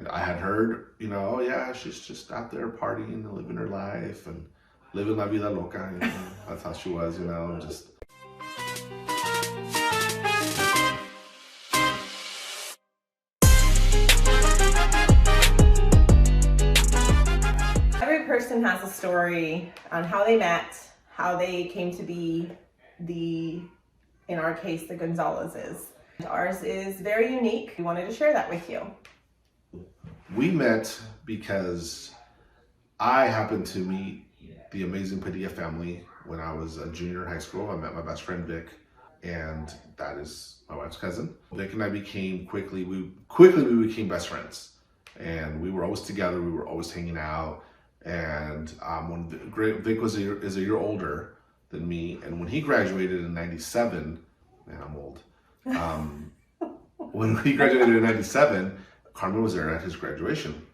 I had heard, oh yeah, she's just out there partying and living her life and living la vida loca. That's how she was, just. Every person has a story on how they met, how they came to be in our case, the Gonzalez's. Ours is very unique. We wanted to share that with you. We met because I happened to meet the amazing Padilla family when I was a junior in high school. I met my best friend Vic, and that is my wife's cousin. Vic and I we became best friends, and we were always together. We were always hanging out. And when Vic is a year older than me, and when he graduated in '97, man, I'm old. When he graduated in '97, Carmen was there at his graduation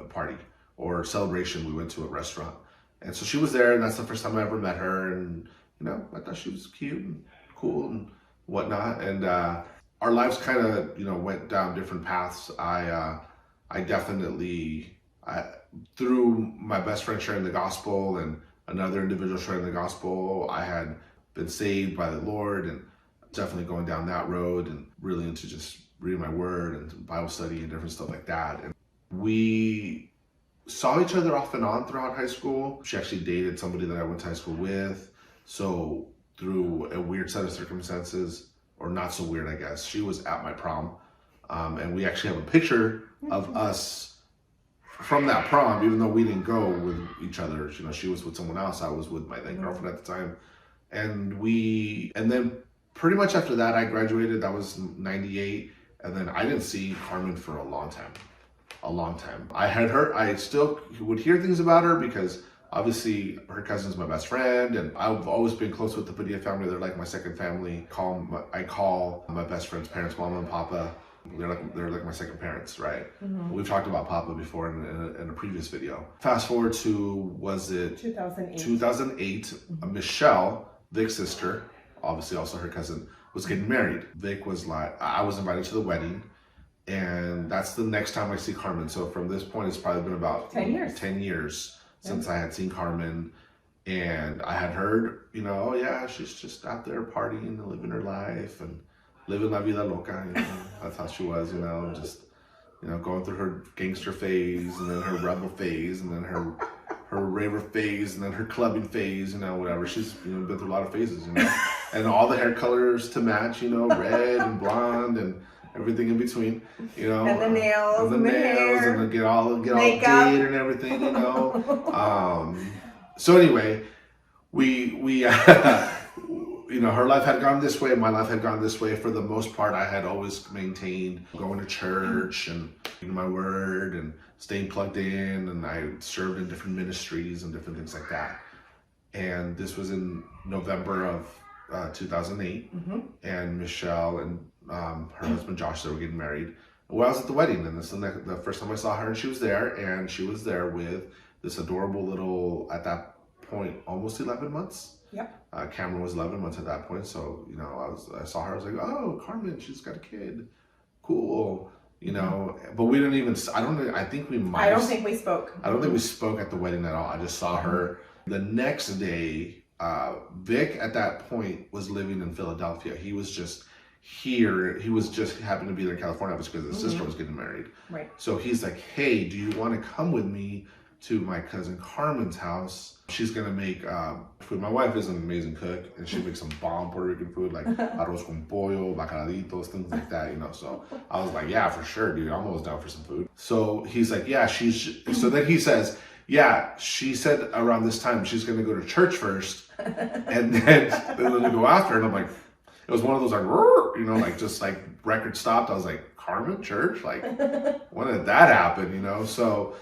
party or celebration. We went to a restaurant, and so she was there, and that's the first time I ever met her. And I thought she was cute and cool and whatnot. And our lives kind of went down different paths. I definitely through my best friend sharing the gospel and another individual sharing the gospel, I had been saved by the Lord, and definitely going down that road and really into just reading my word and Bible study and different stuff like that. And we saw each other off and on throughout high school. She actually dated somebody that I went to high school with. So through a weird set of circumstances, or not so weird, I guess, she was at my prom. And we actually have a picture of us from that prom, even though we didn't go with each other. She was with someone else. I was with my then girlfriend at the time. And then pretty much after that, I graduated. That was '98. And then I didn't see Carmen for a long time. I still would hear things about her because obviously her cousin's my best friend, and I've always been close with the Padilla family. They're like my second family. I call my best friend's parents Mama and Papa. They're like my second parents, right? Mm-hmm. We've talked about Papa before in a previous video. Fast forward to, was it 2008? 2008, mm-hmm. Michelle, Vic's sister, obviously also her cousin, was getting married. Vic was like, I was invited to the wedding, and that's the next time I see Carmen. So from this point, it's probably been about 10 years since I had seen Carmen. And I had heard, oh yeah, she's just out there partying and living her life and living la vida loca. That's how she was, just going through her gangster phase, and then her rebel phase, and then her raver phase, and then her clubbing phase, whatever. She's been through a lot of phases, and all the hair colors to match, red and blonde and everything in between, and the nails, and the hair, and then get all gay and everything, So anyway, we her life had gone this way, my life had gone this way. For the most part, I had always maintained going to church and reading my word and staying plugged in, and I served in different ministries and different things like that. And this was in November of 2008, mm-hmm. and Michelle and her husband Josh, they were getting married. Well, I was at the wedding, and this is the first time I saw her, and she was there, with this adorable little, at that point, almost 11 months. Yep. Cameron was 11 months at that point, so I saw her. I was like, "Oh, Carmen, she's got a kid, cool." But we didn't even. I don't think we spoke. I don't think we spoke at the wedding at all. I just saw her. The next day, Vic at that point was living in Philadelphia. He was just here. He was just happened to be there in California because his sister was getting married. Right. So he's like, "Hey, do you want to come with me to my cousin Carmen's house? She's gonna make food." My wife is an amazing cook, and she makes some bomb Puerto Rican food, like arroz con pollo, bacaladitos, things like that, So I was like, "Yeah, for sure, dude. I'm always down for some food." So he's like, "Yeah, so then he says, "Yeah, she said around this time she's gonna go to church first, and then we go after." And I'm like, it was one of those like, just like record stopped. I was like, "Carmen, church? Like, when did that happen?" So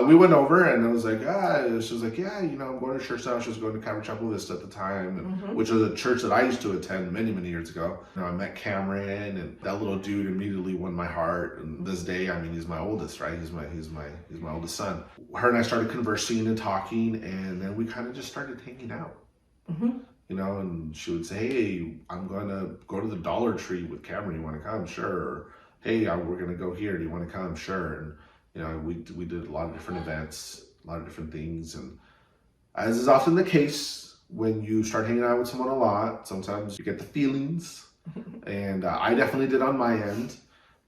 we went over, and it was like, she was like, "Yeah, I'm going to church now." She was going to Calvary Chapel Vista at the time, and, mm-hmm. which was a church that I used to attend many, many years ago. I met Cameron, and that little dude immediately won my heart. And this day, he's my oldest, right? He's my oldest son. Her and I started conversing and talking, and then we kind of just started hanging out. Mm-hmm. And she would say, "Hey, I'm going to go to the Dollar Tree with Cameron. You want to come?" "Sure." Or, "Hey, we're going to go here. Do you want to come?" "Sure." You know, we did a lot of different events, a lot of different things, and as is often the case, when you start hanging out with someone a lot, sometimes you get the feelings, and I definitely did on my end.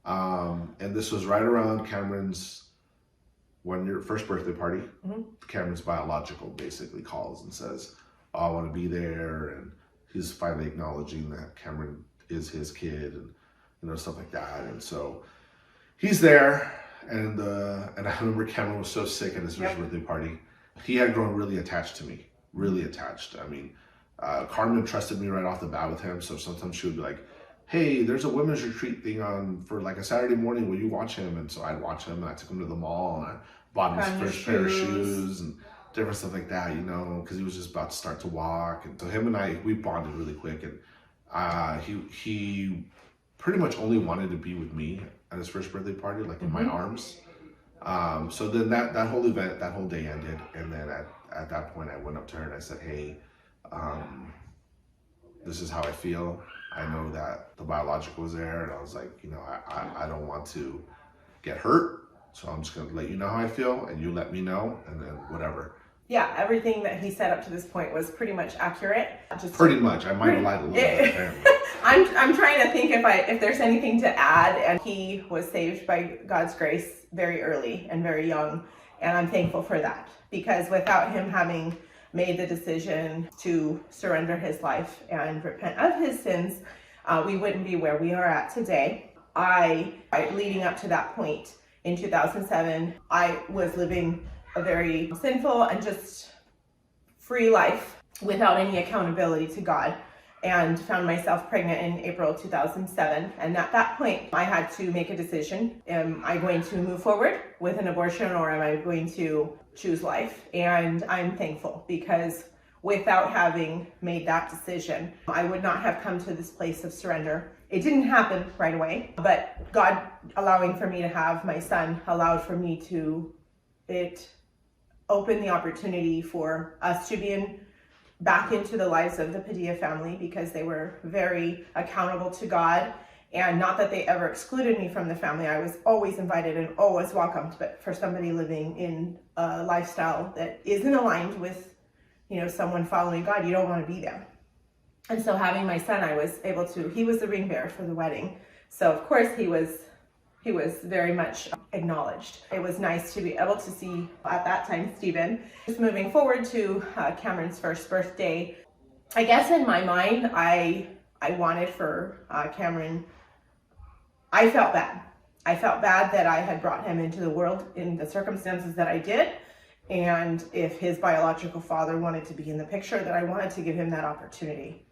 And this was right around Cameron's first birthday party. Cameron's biological basically calls and says, "Oh, I want to be there," and he's finally acknowledging that Cameron is his kid, and you know, stuff like that. And so he's there, and I remember Cameron was so sick at his first birthday party. He had grown really attached to me, really attached. I mean, Carmen trusted me right off the bat with him, so sometimes she would be like, "Hey, there's a women's retreat thing on for like a Saturday morning. Will you watch him?" And so I'd watch him, and I took him to the mall, and I bought him his first pair of shoes and different stuff like that, you know, because he was just about to start to walk. And so him and I, we bonded really quick. And he pretty much only wanted to be with me at his first birthday party, like in my arms. So then that whole event, that whole day ended. And then at that point, I went up to her and I said, "Hey, this is how I feel. I know that the biological was there." And I was like, you know, I don't want to get hurt. So I'm just going to let you know how I feel, and you let me know, and then whatever. Yeah, everything that he said up to this point was pretty much accurate. Pretty much. I might have lied a little bit. I'm trying to think if there's anything to add. And he was saved by God's grace very early and very young, and I'm thankful for that, because without him having made the decision to surrender his life and repent of his sins, we wouldn't be where we are at today. Leading up to that point, in 2007, I was living a very sinful and just free life without any accountability to God, and found myself pregnant in April 2007. And at that point, I had to make a decision. Am I going to move forward with an abortion, or am I going to choose life? And I'm thankful, because without having made that decision, I would not have come to this place of surrender. It didn't happen right away, but God allowing for me to have my son allowed for me to, it opened the opportunity for us to be back into the lives of the Padilla family, because they were very accountable to God. And not that they ever excluded me from the family. I was always invited and always welcomed. But for somebody living in a lifestyle that isn't aligned with, you know, someone following God, you don't want to be there. And so having my son, I was able to, he was the ring bearer for the wedding. So of course he was very much acknowledged. It was nice to be able to see at that time Stephen. Just moving forward to Cameron's first birthday, I guess in my mind, I wanted for Cameron, I felt bad. I felt bad that I had brought him into the world in the circumstances that I did. And if his biological father wanted to be in the picture, that I wanted to give him that opportunity.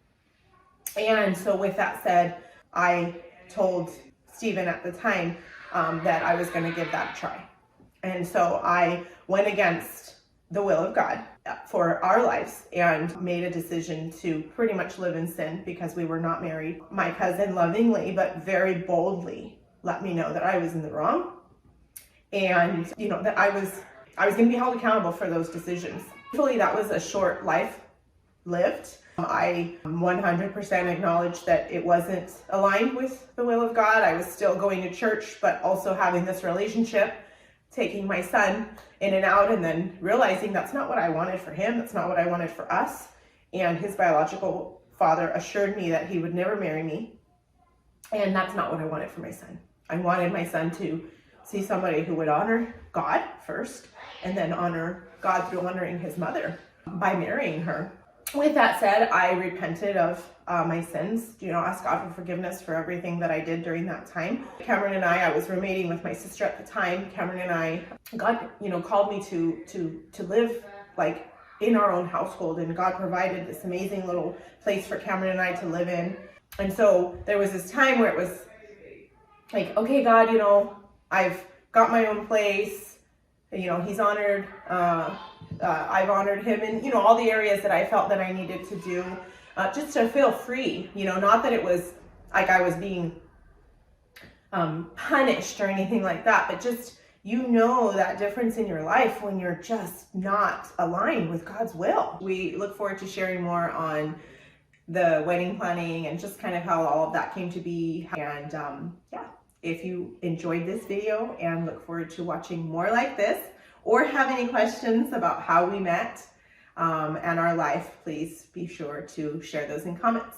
And so with that said, I told Stephen at the time that I was going to give that a try. And so I went against the will of God for our lives and made a decision to pretty much live in sin, because we were not married. My cousin lovingly but very boldly let me know that I was in the wrong, and you know, that I was going to be held accountable for those decisions. Hopefully that was a short life lived. I 100% acknowledged that it wasn't aligned with the will of God. I was still going to church, but also having this relationship, taking my son in and out, and then realizing that's not what I wanted for him. That's not what I wanted for us. And his biological father assured me that he would never marry me. And that's not what I wanted for my son. I wanted my son to see somebody who would honor God first, and then honor God through honoring his mother by marrying her. With that said, I repented of my sins, you know, asked God for forgiveness for everything that I did during that time. Cameron and I was roommating with my sister at the time. Cameron and I, God, you know, called me to live like in our own household, and God provided this amazing little place for Cameron and I to live in. And so there was this time where it was like, okay, God, you know, I've got my own place, you know, he's honored, I've honored him in, you know, all the areas that I felt that I needed to do, just to feel free, you know, not that it was like I was being punished or anything like that, but just, you know, that difference in your life when you're just not aligned with God's will. We look forward to sharing more on the wedding planning and just kind of how all of that came to be. And yeah, If you enjoyed this video and look forward to watching more like this, or have any questions about how we met and our life, please be sure to share those in comments.